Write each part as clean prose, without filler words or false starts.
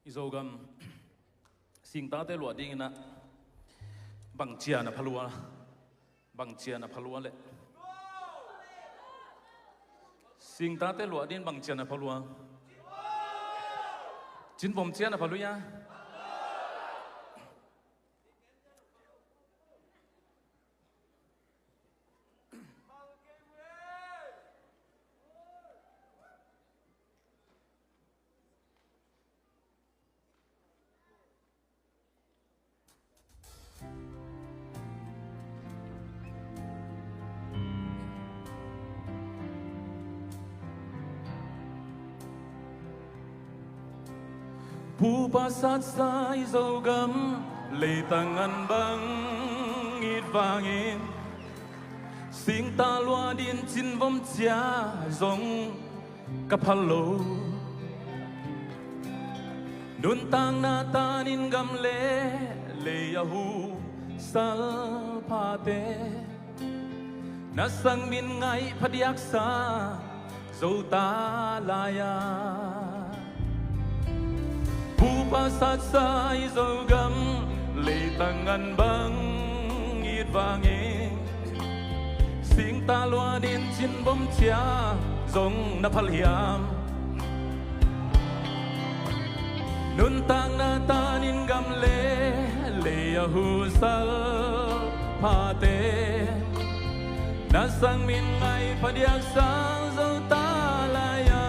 izogam singta te lua ding na bangchia na phalua le singta te lua din bangchia na phalua chin bom chia na phaluya Pu pasat sa izogam lei tangan bang it vangin sing ta lua din chin vom chia zong kapalo nun tang na tanin gam le yahu sal pate na sang min ngai phadiak sa zo ta laya pasat sa izogam lei tangan bang it vangin sing ta lua din chin bom chia zong na phal hiam nun tang na tanin gam le yahu sal pate na sang min ngai phadiak sang zo ta laya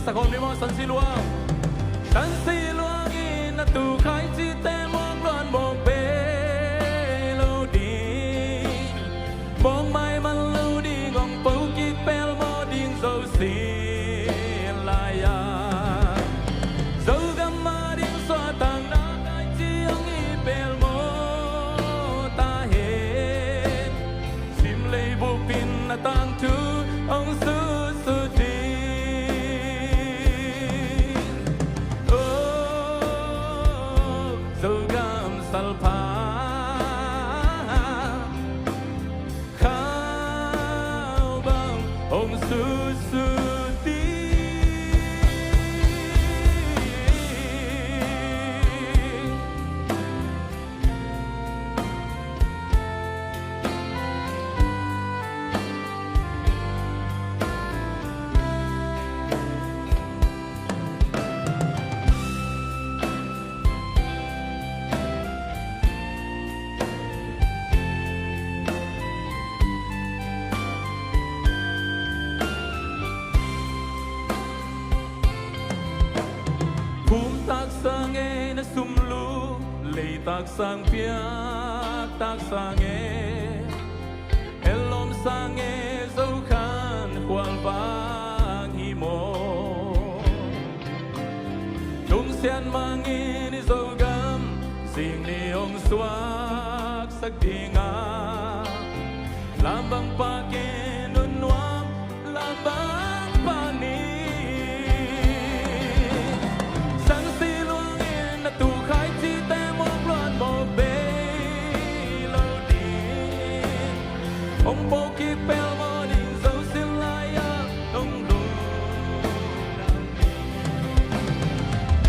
sa khom ni mo san si luang tan si luang in na tu khai chi te mong loan mong pe lo đi mong mai man lo đi ngong pau ki pel mo ding zo si la ya zo gam ma ding so tang na kai chi ang i pel mo ta he sim le bu pin na tang tu ong su su di salpa khao bang ong su su ti tak sang e na sumlu lei tak sang pia tak sang e elom sang e zo khan kwal vang hi mo tung sian mang in zo gam sing ni ong swak sak dinga lam bang pa ke nun nuam lam bang pa ni ông bố kí bèo mô đình dấu xin lại ông đủ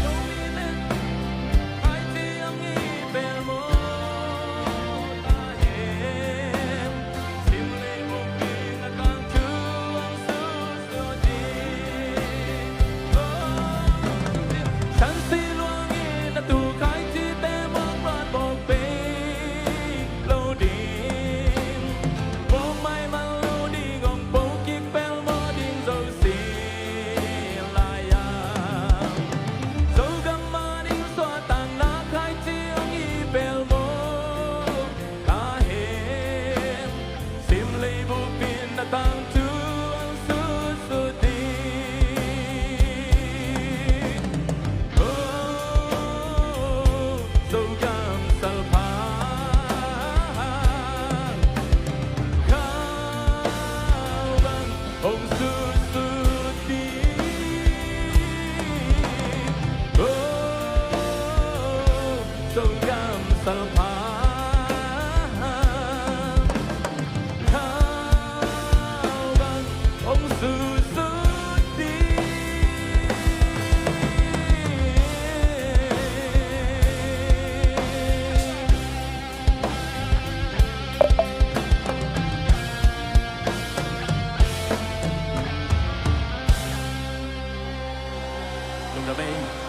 đâu đi lên ai chi ông ý bèo mô ta hẹn xin lấy vô Tung ra mê